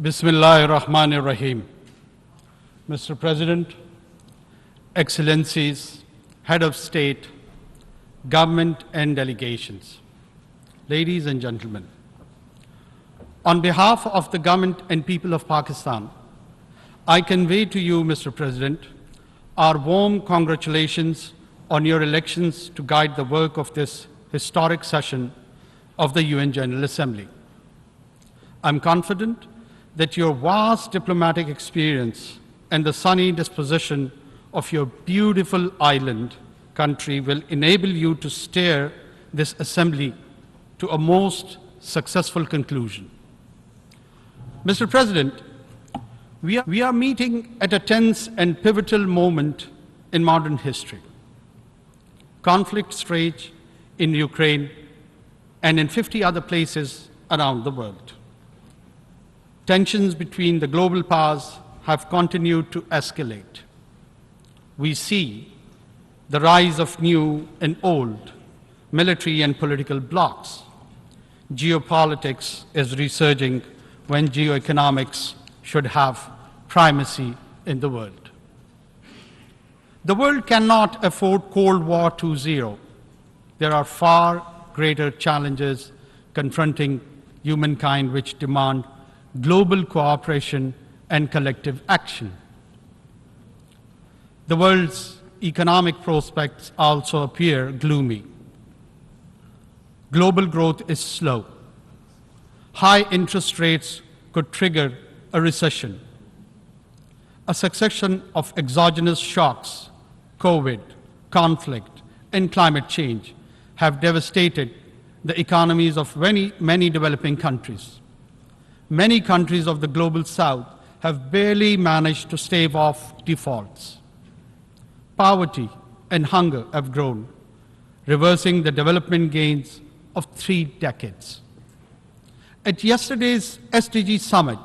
Bismillahir Rahmanir Rahim. Mr. President, Excellencies, Head of State, Government and delegations, ladies and gentlemen, on behalf of the government and people of Pakistan, I convey to you, Mr. President, our warm congratulations on your elections to guide the work of this historic session of the UN General Assembly. I'm confident that your vast diplomatic experience and the sunny disposition of your beautiful island country will enable you to steer this assembly to a most successful conclusion. Mr. President, we are meeting at a tense and pivotal moment in modern history. Conflicts rage in Ukraine and in 50 other places around the world. Tensions between the global powers have continued to escalate. We see the rise of new and old military and political blocs. Geopolitics is resurging when geoeconomics should have primacy in the world. The world cannot afford Cold War 2.0. There are far greater challenges confronting humankind which demand global cooperation and collective action. The world's economic prospects also appear gloomy. Global growth is slow. High interest rates could trigger a recession. A succession of exogenous shocks, COVID, conflict, and climate change have devastated the economies of many developing countries. Many countries of the global south have barely managed to stave off defaults. Poverty and hunger have grown, reversing the development gains of 3 decades. At yesterday's SDG summit,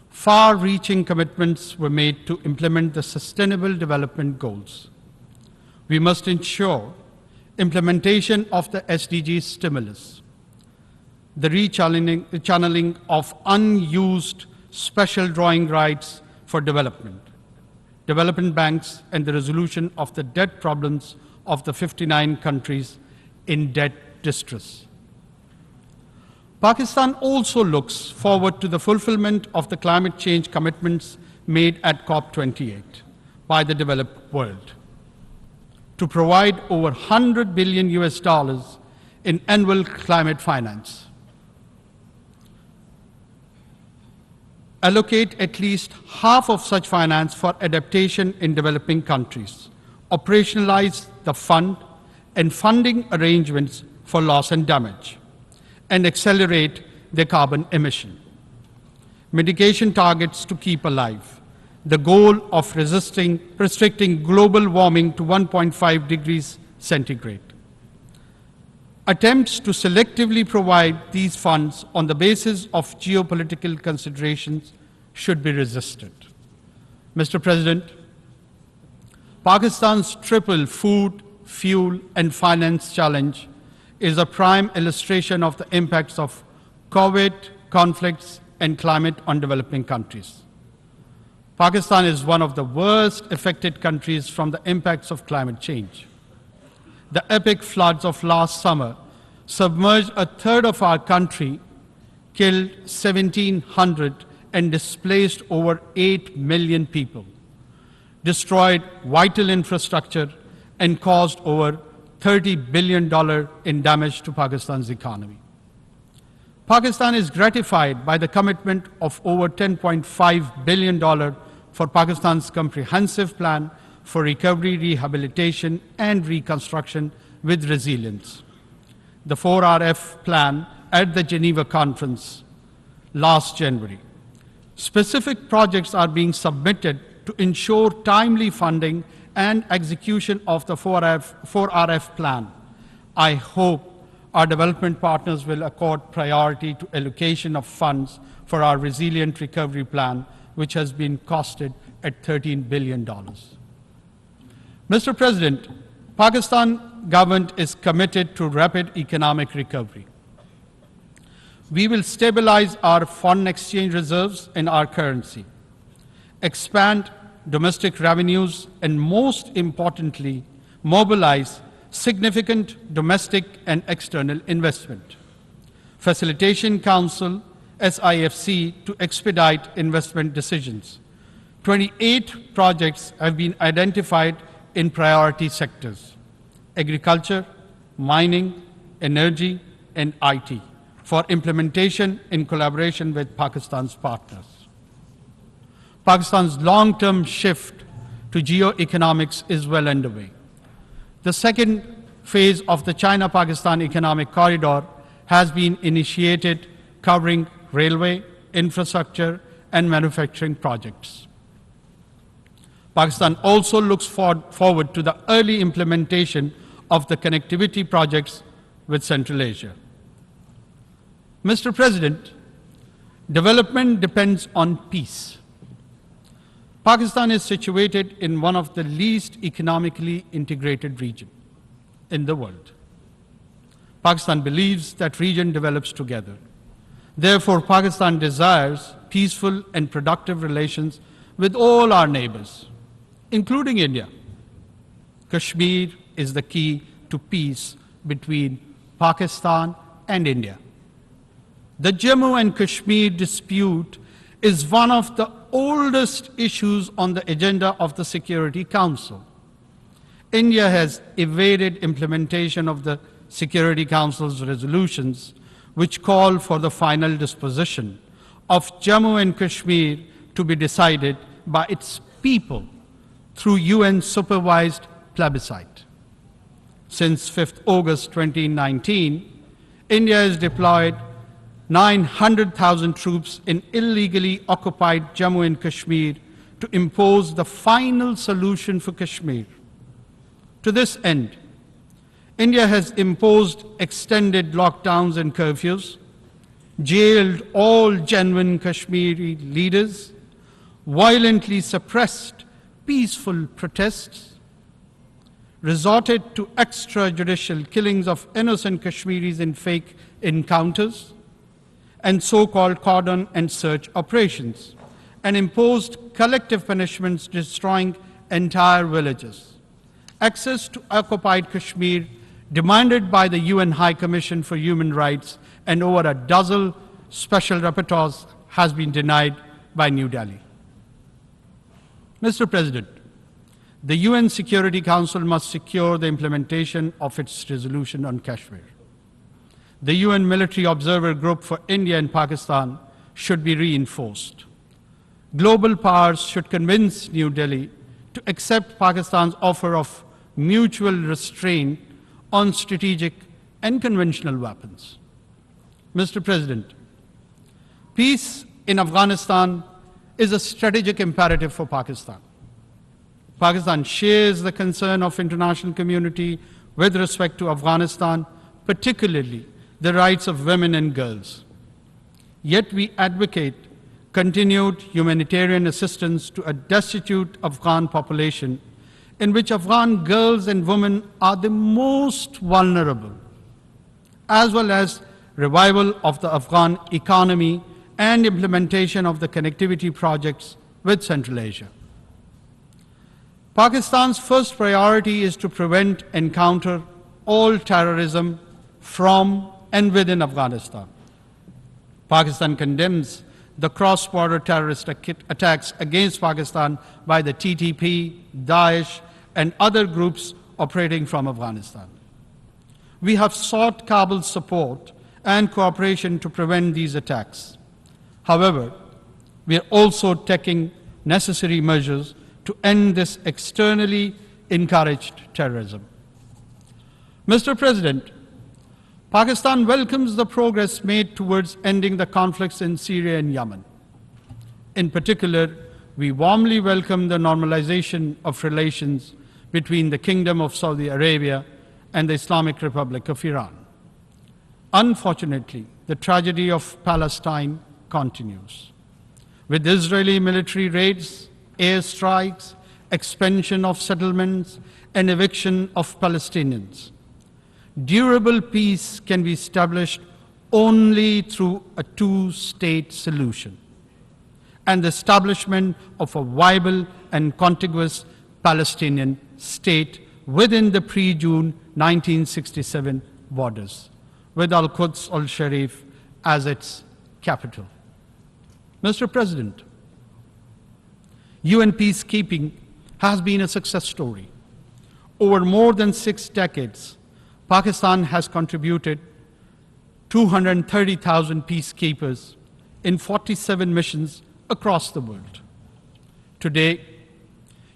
far-reaching commitments were made to implement the Sustainable Development Goals. We must ensure implementation of the SDG stimulus, the rechanneling of unused special drawing rights for development banks, and the resolution of the debt problems of the 59 countries in debt distress. Pakistan also looks forward to the fulfillment of the climate change commitments made at COP28 by the developed world to provide over $100 billion in annual climate finance, allocate at least half of such finance for adaptation in developing countries, operationalize the fund and funding arrangements for loss and damage, and accelerate their carbon emission. Mitigation targets to keep alive the goal of restricting global warming to 1.5 degrees centigrade. Attempts to selectively provide these funds on the basis of geopolitical considerations should be resisted. Mr. President, Pakistan's triple food, fuel, and finance challenge is a prime illustration of the impacts of COVID, conflicts, and climate on developing countries. Pakistan is one of the worst affected countries from the impacts of climate change. The epic floods of last summer submerged a third of our country, killed 1,700, and displaced over 8 million people, destroyed vital infrastructure, and caused over $30 billion in damage to Pakistan's economy. Pakistan is gratified by the commitment of over $10.5 billion for Pakistan's comprehensive plan for recovery, rehabilitation, and reconstruction with resilience. The 4RF plan at the Geneva conference last January. Specific projects are being submitted to ensure timely funding and execution of the 4RF plan. I hope our development partners will accord priority to allocation of funds for our resilient recovery plan, which has been costed at $13 billion. Mr. President, Pakistan government is committed to rapid economic recovery. We will stabilize our foreign exchange reserves in our currency, expand domestic revenues, and most importantly, mobilize significant domestic and external investment. Facilitation Council, SIFC, to expedite investment decisions. 28 projects have been identified in priority sectors: agriculture, mining, energy, and IT, for implementation in collaboration with Pakistan's partners. Pakistan's long-term shift to geoeconomics is well underway. The second phase of the China-Pakistan Economic Corridor has been initiated, covering railway, infrastructure, and manufacturing projects. Pakistan also looks forward to the early implementation of the connectivity projects with Central Asia. Mr. President, development depends on peace. Pakistan is situated in one of the least economically integrated regions in the world. Pakistan believes that region develops together. Therefore, Pakistan desires peaceful and productive relations with all our neighbors, including India. Kashmir is the key to peace between Pakistan and India. The Jammu and Kashmir dispute is one of the oldest issues on the agenda of the Security Council. India has evaded implementation of the Security Council's resolutions, which call for the final disposition of Jammu and Kashmir to be decided by its people through UN-supervised plebiscite. Since 5th August 2019, India has deployed 900,000 troops in illegally occupied Jammu and Kashmir to impose the final solution for Kashmir. To this end, India has imposed extended lockdowns and curfews, jailed all genuine Kashmiri leaders, violently suppressed peaceful protests, resorted to extrajudicial killings of innocent Kashmiris in fake encounters, and so-called cordon and search operations, and imposed collective punishments destroying entire villages. Access to occupied Kashmir, demanded by the UN High Commission for Human Rights and over a dozen special rapporteurs, has been denied by New Delhi. Mr. President, the UN Security Council must secure the implementation of its resolution on Kashmir. The UN Military Observer Group for India and Pakistan should be reinforced. Global powers should convince New Delhi to accept Pakistan's offer of mutual restraint on strategic and conventional weapons. Mr. President, peace in Afghanistan is a strategic imperative for Pakistan. Pakistan shares the concern of international community with respect to Afghanistan, particularly the rights of women and girls. Yet we advocate continued humanitarian assistance to a destitute Afghan population, in which Afghan girls and women are the most vulnerable, as well as revival of the Afghan economy and implementation of the connectivity projects with Central Asia. Pakistan's first priority is to prevent and counter all terrorism from and within Afghanistan. Pakistan condemns the cross-border terrorist attacks against Pakistan by the TTP, Daesh, and other groups operating from Afghanistan. We have sought Kabul's support and cooperation to prevent these attacks. However, we are also taking necessary measures to end this externally encouraged terrorism. Mr. President, Pakistan welcomes the progress made towards ending the conflicts in Syria and Yemen. In particular, we warmly welcome the normalization of relations between the Kingdom of Saudi Arabia and the Islamic Republic of Iran. Unfortunately, the tragedy of Palestine continues, with Israeli military raids, airstrikes, expansion of settlements, and eviction of Palestinians. Durable peace can be established only through a two-state solution and the establishment of a viable and contiguous Palestinian state within the pre-June 1967 borders, with Al-Quds al-Sharif as its capital. Mr. President, UN peacekeeping has been a success story. Over more than 6 decades, Pakistan has contributed 230,000 peacekeepers in 47 missions across the world. Today,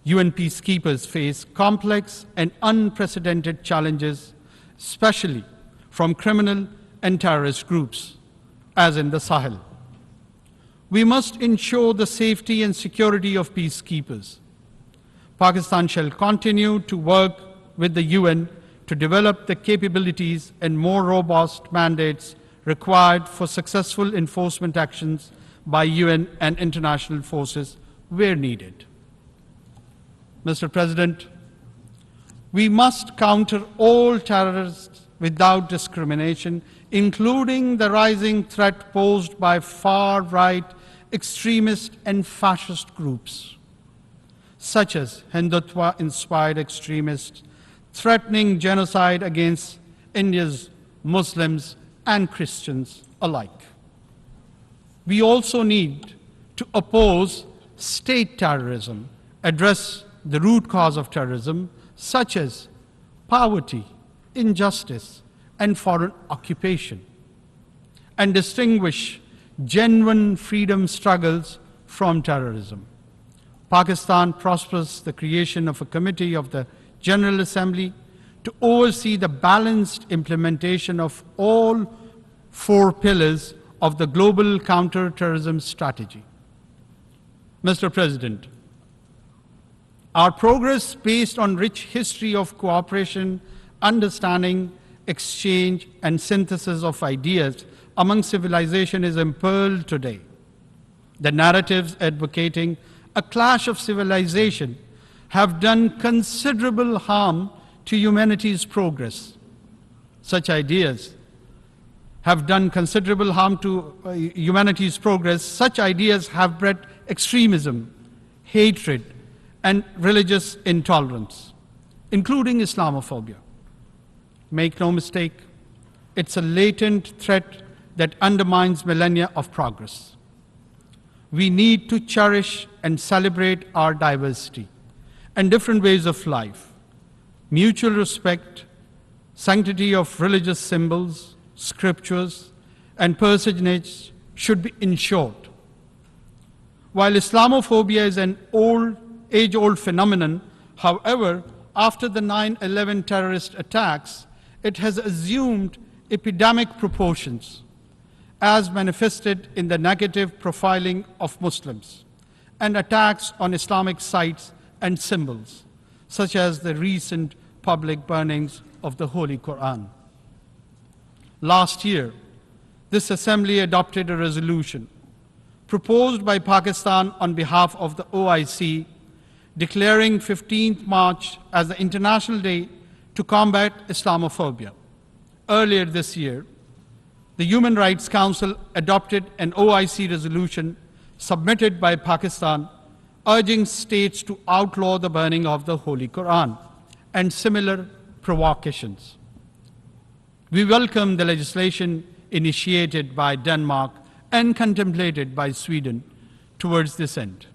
UN peacekeepers face complex and unprecedented challenges, especially from criminal and terrorist groups, as in the Sahel. We must ensure the safety and security of peacekeepers. Pakistan shall continue to work with the UN to develop the capabilities and more robust mandates required for successful enforcement actions by UN and international forces where needed. Mr. President, we must counter all terrorists without discrimination, including the rising threat posed by far-right extremist and fascist groups, such as Hindutva-inspired extremists threatening genocide against India's Muslims and Christians alike. We also need to oppose state terrorism, address the root cause of terrorism, such as poverty, injustice, and foreign occupation, and distinguish genuine freedom struggles from terrorism. Pakistan prospers the creation of a committee of the General Assembly to oversee the balanced implementation of all 4 pillars of the global counter-terrorism strategy. Mr. President, our progress based on rich history of cooperation, understanding, exchange, and synthesis of ideas among civilization is impearled today. The narratives advocating a clash of civilization have done considerable harm to humanity's progress. Such ideas have done considerable harm to humanity's progress. Such ideas have bred extremism, hatred, and religious intolerance, including Islamophobia. Make no mistake, it's a latent threat that undermines millennia of progress. We need to cherish and celebrate our diversity and different ways of life. Mutual respect, sanctity of religious symbols, scriptures, and personage should be ensured. While Islamophobia is an age-old phenomenon, however, after the 9/11 terrorist attacks, it has assumed epidemic proportions, as manifested in the negative profiling of Muslims and attacks on Islamic sites and symbols, such as the recent public burnings of the Holy Quran. Last year, this Assembly adopted a resolution proposed by Pakistan on behalf of the OIC, declaring 15th March as the International Day to combat Islamophobia. Earlier this year, the Human Rights Council adopted an OIC resolution submitted by Pakistan urging states to outlaw the burning of the Holy Quran and similar provocations. We welcome the legislation initiated by Denmark and contemplated by Sweden towards this end.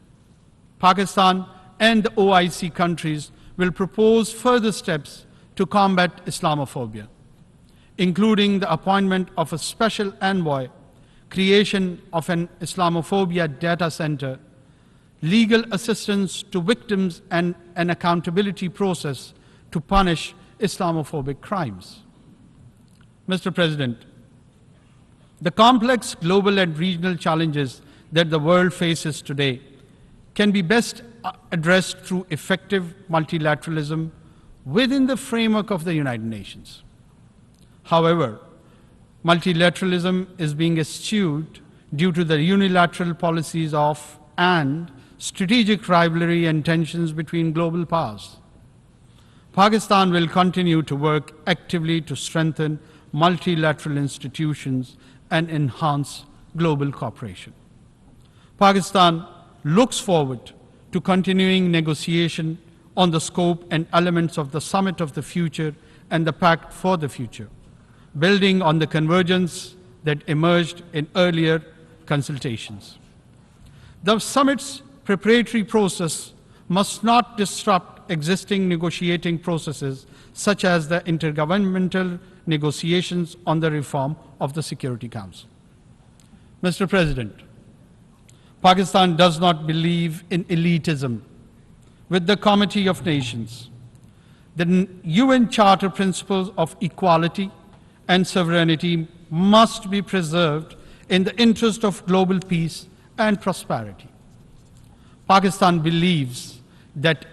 Pakistan and the OIC countries will propose further steps to combat Islamophobia, including the appointment of a special envoy, creation of an Islamophobia data center, legal assistance to victims, and an accountability process to punish Islamophobic crimes. Mr. President, the complex global and regional challenges that the world faces today can be best addressed through effective multilateralism within the framework of the United Nations. However, multilateralism is being eschewed due to the unilateral policies of and strategic rivalry and tensions between global powers. Pakistan will continue to work actively to strengthen multilateral institutions and enhance global cooperation. Pakistan looks forward to continuing negotiation on the scope and elements of the Summit of the Future and the Pact for the Future, building on the convergence that emerged in earlier consultations. The summit's preparatory process must not disrupt existing negotiating processes, such as the intergovernmental negotiations on the reform of the Security Council. Mr. President, Pakistan does not believe in elitism. With the Committee of Nations, the UN Charter principles of equality and sovereignty must be preserved in the interest of global peace and prosperity. Pakistan believes that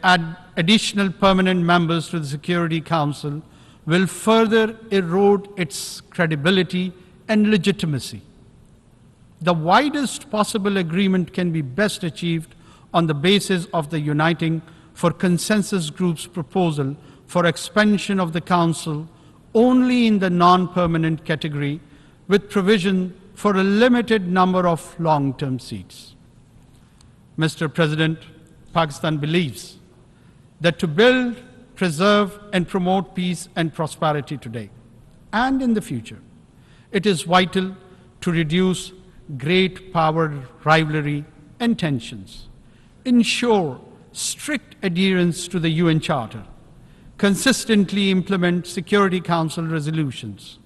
additional permanent members to the Security Council will further erode its credibility and legitimacy. The widest possible agreement can be best achieved on the basis of the Uniting for Consensus Group's proposal for expansion of the Council only in the non-permanent category, with provision for a limited number of long-term seats. Mr. President, Pakistan believes that to build, preserve, and promote peace and prosperity today and in the future, it is vital to reduce great power rivalry and tensions, ensure strict adherence to the UN Charter, consistently implement Security Council resolutions,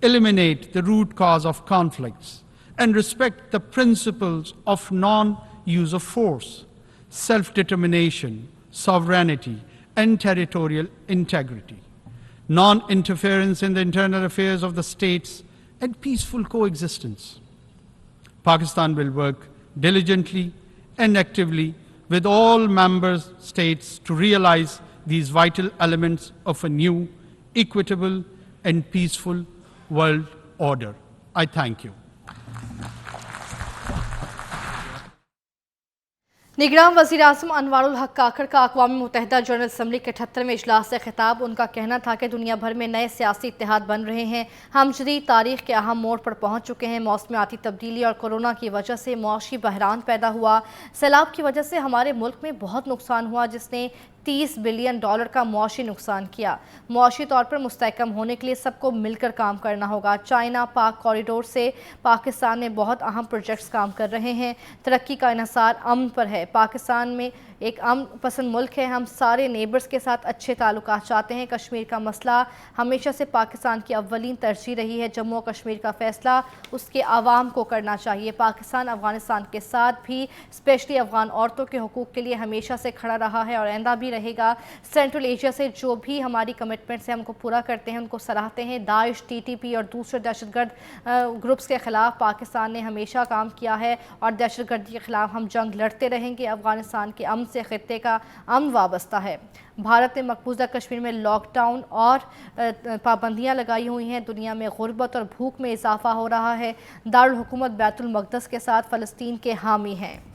eliminate the root cause of conflicts, and respect the principles of non-use of force, self-determination, sovereignty, and territorial integrity, non-interference in the internal affairs of the states, and peaceful coexistence. Pakistan will work diligently and actively with all member states to realize these vital elements of a new, equitable, and peaceful world order. I thank you. निगरान वज़ीर-ए-आज़म अनवारुल हक काकर का अक़वाम मुत्तहिदा general assembly के 78वें इजलास से खिताब। उनका कहना था कि दुनिया भर में नए सियासी इत्तेहाद बन रहे हैं। हम जदीद तारीख़ के अहम मोड़ पर पहुँच चुके हैं। मौसमियाती तब्दीली और कोरोना की वजह से मुआशी बहरान पैदा हुआ। सैलाब की वजह से हमारे मुल्क में बहुत नुकसान हुआ, जिसने $30 बिलियन का मुआशी नुकसान किया। मुआशी तौर पर मुस्तहकम होने के लिए सबको मिलकर काम करना होगा। चाइना पाक कॉरिडोर से पाकिस्तान में बहुत अहम प्रोजेक्ट्स काम कर रहे हैं। तरक्की का इन्हिसार अमन पर है। पाकिस्तान में एक अमन पसंद मुल्क है। हम सारे नेबर्स के साथ अच्छे ताल्लुकात चाहते हैं। कश्मीर का मसला हमेशा से पाकिस्तान की अव्वलीन तरजीह रही है। जम्मू और कश्मीर का फ़ैसला उसके आवाम को करना चाहिए। पाकिस्तान अफ़गानिस्तान के साथ भी स्पेशली अफ़गान औरतों के हकूक़ के लिए हमेशा से खड़ा रहा है और आइंदा भी रहेगा। सेंट्रल एशिया से जो भी हमारी कमिटमेंट्स हैं हमको पूरा करते हैं, उनको सराहते हैं। दाइश, TTP और दूसरे दहशतगर्द ग्रुप्स के ख़िलाफ़ पाकिस्तान ने हमेशा काम किया है और दहशतगर्दी के ख़िलाफ़ हम जंग लड़ते रहेंगे। अफ़गानिस्तान के अमन से ख़ित्ते का अमन वाबस्ता है। भारत ने मकबूजा कश्मीर में लॉकडाउन और पाबंदियां लगाई हुई हैं। दुनिया में गुर्बत और भूख में इजाफा हो रहा है। दारुल हुकूमत बैतुल मक़दस के साथ फ़लस्तीन के हामी हैं।